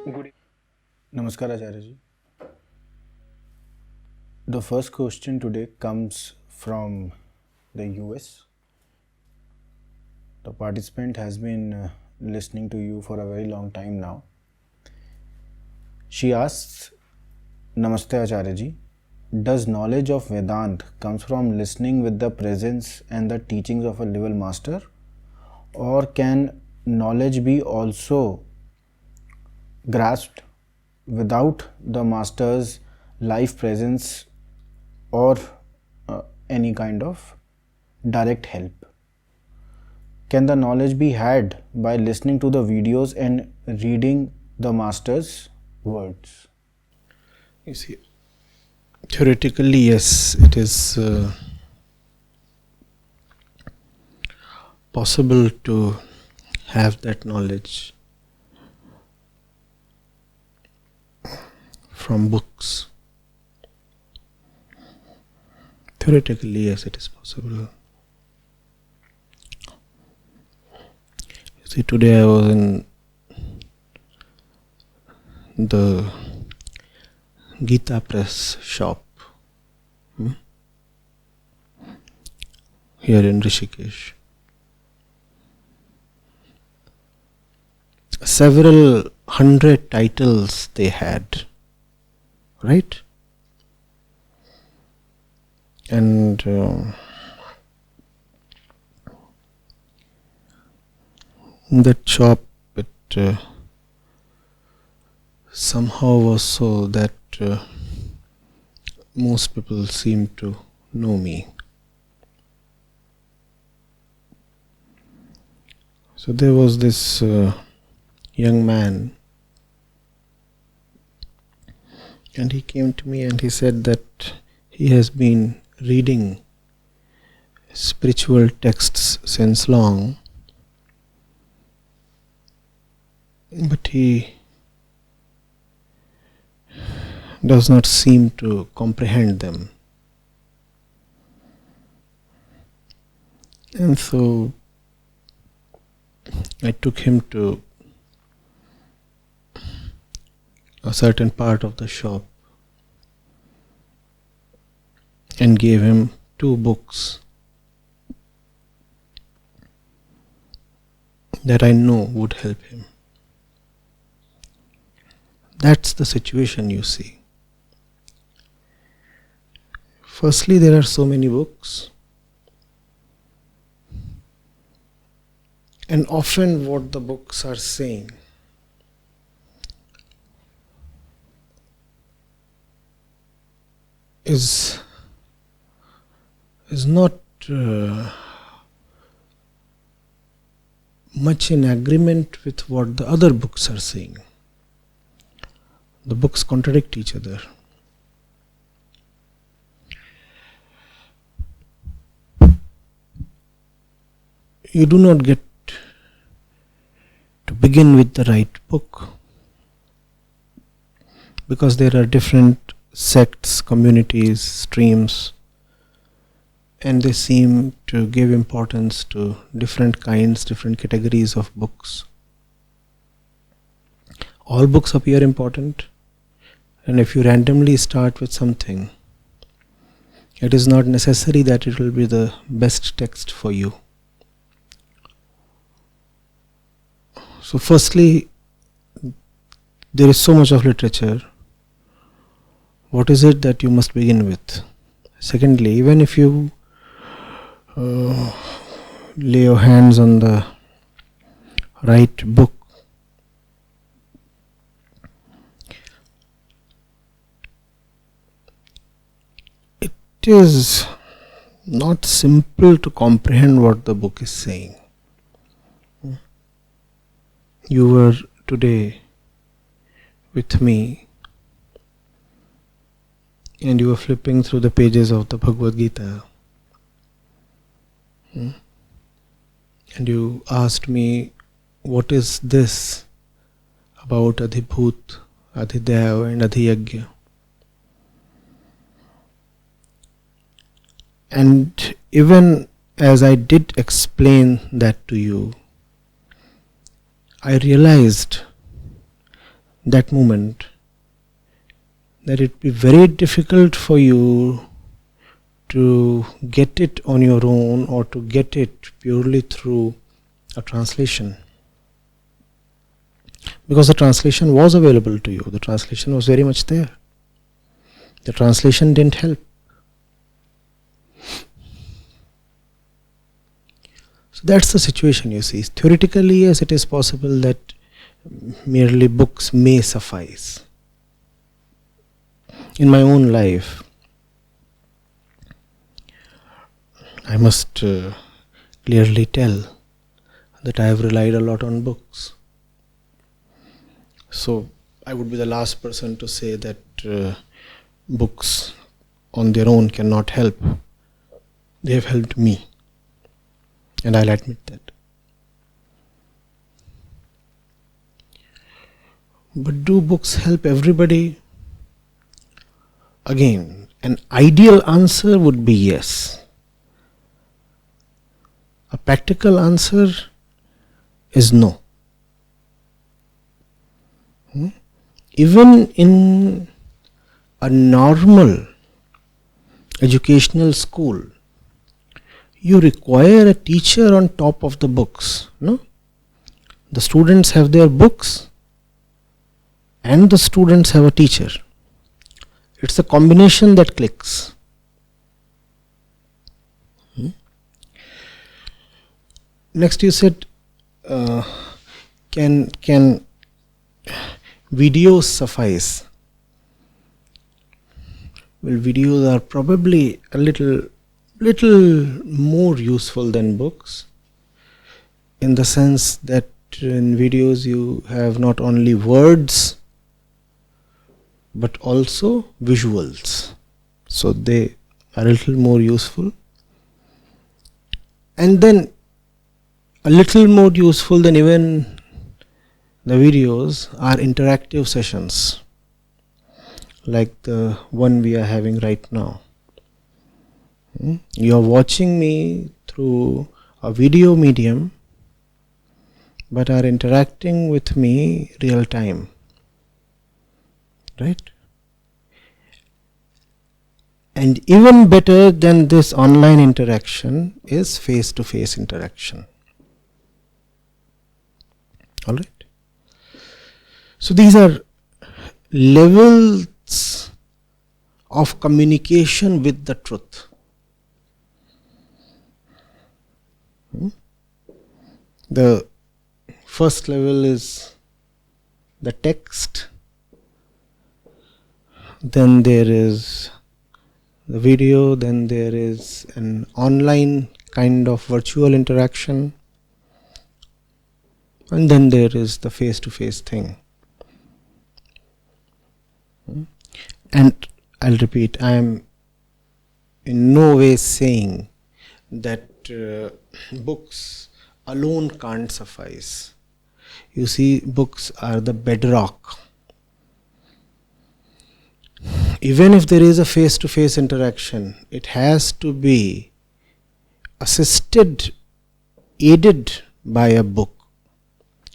Namaskar Acharya ji. The first question today comes from the US. The participant has been listening to you for a very long time now. She asks, Namaste Acharya ji. Does knowledge of Vedanta comes from listening with the presence and the teachings of a level master, or can knowledge be also grasped without the master's life presence or any kind of direct help? Can the knowledge be had by listening to the videos and reading the master's words? You see, theoretically, yes, it is possible to have that knowledge from books. Theoretically, yes, it is possible. You see, today I was in the Gita press shop here in Rishikesh. Several hundred titles they had, right? And in that shop, it somehow was so that most people seem to know me. So there was this young man, and he came to me and he said that he has been reading spiritual texts since long, but he does not seem to comprehend them. And so I took him to a certain part of the shop and gave him 2 books that I know would help him. That's the situation, you see. Firstly, there are so many books, and often what the books are saying is not much in agreement with what the other books are saying. The books contradict each other. You do not get to begin with the right book because there are different sects, communities, streams, and they seem to give importance to different kinds, different categories of books. All books appear important, and if you randomly start with something, it is not necessary that it will be the best text for you. So firstly, there is so much of literature. What is it that you must begin with? Secondly, even if you lay your hands on the right book, it is not simple to comprehend what the book is saying. You were today with me and you were flipping through the pages of the Bhagavad Gita, and you asked me, what is this about Adhibhut, Adhidev and Adhiyagya? And even as I did explain that to you, I realized that moment, that it be very difficult for you to get it on your own or to get it purely through a translation. Because the translation was available to you, the translation was very much there. The translation didn't help. So that's the situation, you see. Theoretically, yes, it is possible that merely books may suffice. In my own life, I must clearly tell that I have relied a lot on books. So I would be the last person to say that books on their own cannot help. They have helped me, and I'll admit that. But do books help everybody? Again, an ideal answer would be yes. A practical answer is no. Even in a normal educational school, you require a teacher on top of the books. No? The students have their books and the students have a teacher. It's a combination that clicks. Next, you said, can videos suffice? Well, videos are probably a little more useful than books, in the sense that in videos you have not only words but also visuals. So they are a little more useful. And then a little more useful than even the videos are interactive sessions, like the one we are having right now. You are watching me through a video medium, but are interacting with me real time. Right? And even better than this online interaction is face-to-face interaction. Alright? So these are levels of communication with the truth. The first level is the text, then there is the video, then there is an online kind of virtual interaction, and then there is the face-to-face thing. And I'll repeat, I am in no way saying that books alone can't suffice. You see, books are the bedrock. Even if there is a face-to-face interaction, it has to be assisted, aided by a book.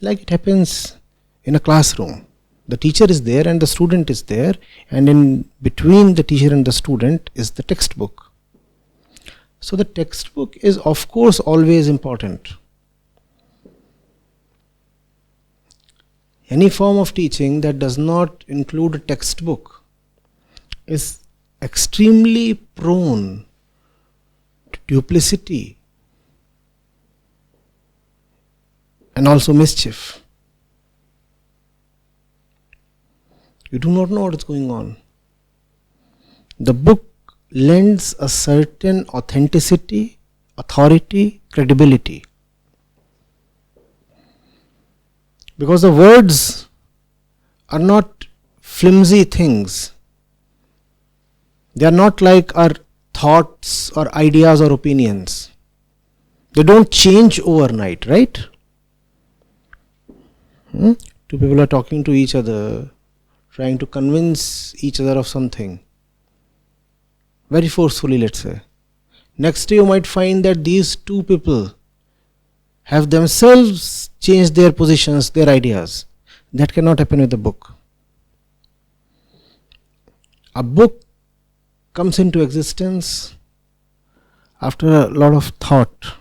Like it happens in a classroom. The teacher is there and the student is there, and in between the teacher and the student is the textbook. So the textbook is of course always important. Any form of teaching that does not include a textbook is extremely prone to duplicity and also mischief. You do not know what is going on. The book lends a certain authenticity, authority, credibility. Because the words are not flimsy things. They are not like our thoughts or ideas or opinions. They don't change overnight, right? Two people are talking to each other, trying to convince each other of something. Very forcefully, let's say. Next day you might find that these two people have themselves changed their positions, their ideas. That cannot happen with the book. A book comes into existence after a lot of thought.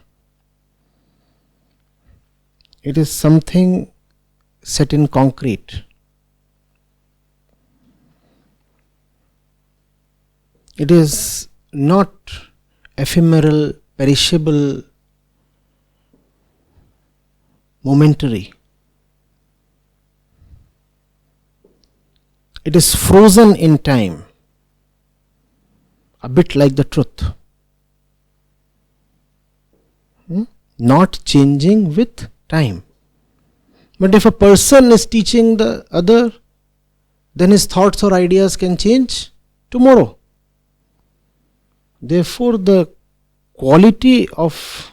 It is something set in concrete. It is not ephemeral, perishable, momentary. It is frozen in time, a bit like the truth, not changing with time. But if a person is teaching the other, then his thoughts or ideas can change tomorrow. Therefore, the quality of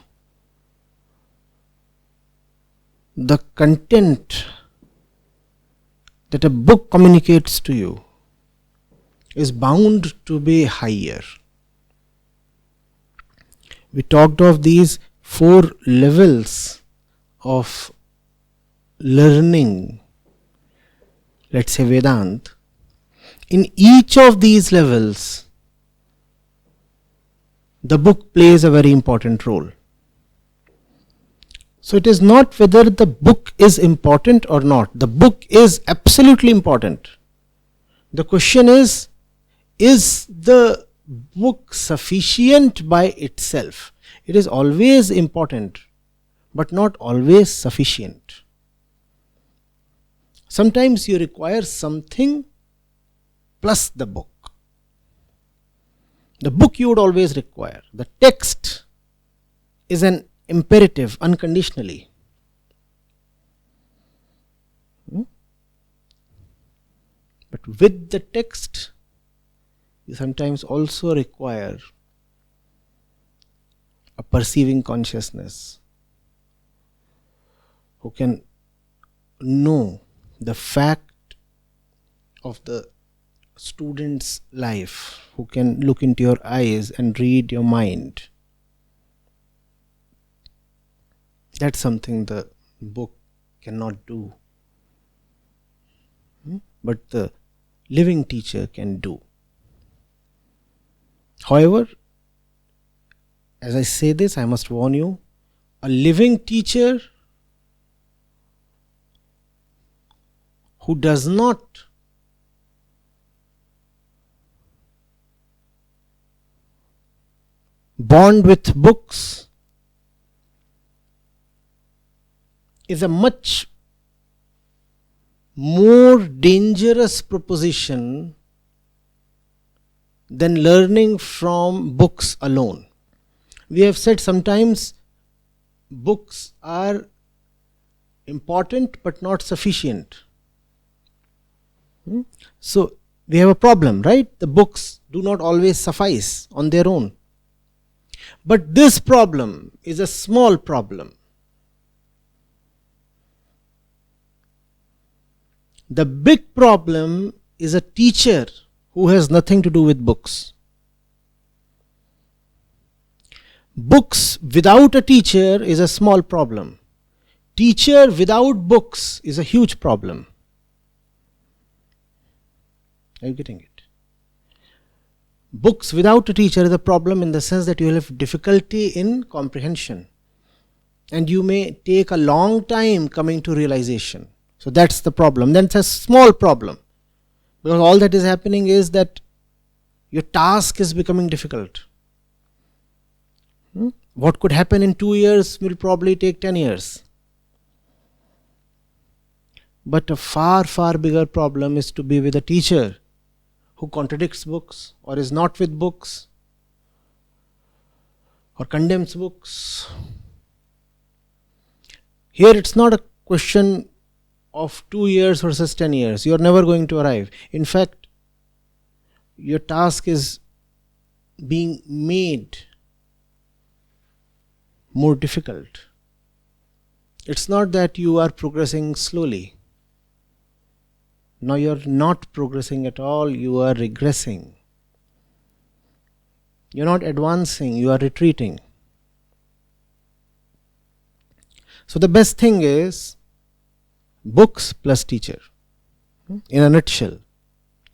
the content that a book communicates to you is bound to be higher. We talked of these 4 levels of learning, let's say Vedanta. In each of these levels, the book plays a very important role. So it is not whether the book is important or not. The book is absolutely important. The question is the book sufficient by itself? It is always important, but not always sufficient. Sometimes you require something plus the book. The book you would always require. The text is an imperative unconditionally. But with the text, you sometimes also require a perceiving consciousness who can know the fact of the student's life, who can look into your eyes and read your mind. That's something the book cannot do, but the living teacher can do. However, as I say this, I must warn you, a living teacher who does not bond with books is a much more dangerous proposition than learning from books alone. We have said sometimes books are important but not sufficient. So we have a problem, right? The books do not always suffice on their own. But this problem is a small problem. The big problem is a teacher who has nothing to do with books. Books without a teacher is a small problem. Teacher without books is a huge problem. Are you getting it? Books without a teacher is a problem in the sense that you will have difficulty in comprehension. And you may take a long time coming to realization. So that's the problem. Then it's a small problem. Because all that is happening is that your task is becoming difficult. What could happen in 2 years will probably take 10 years. But a far, far bigger problem is to be with a teacher who contradicts books or is not with books or condemns books. Here it's not a question of 2 years versus 10 years. You are never going to arrive. In fact, your task is being made more difficult. It's not that you are progressing slowly. No, you are not progressing at all. You are regressing. You are not advancing. You are retreating. So the best thing is books plus teacher. In a nutshell,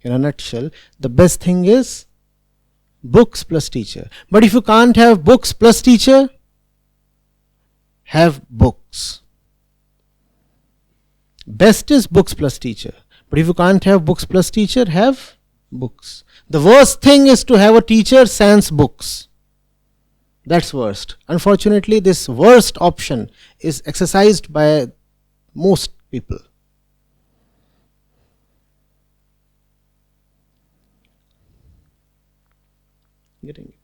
In a nutshell, the best thing is books plus teacher. But if you can't have books plus teacher, have books. Best is books plus teacher. But if you can't have books plus teacher, have books. The worst thing is to have a teacher sans books. That's worst. Unfortunately, this worst option is exercised by most people. Getting it?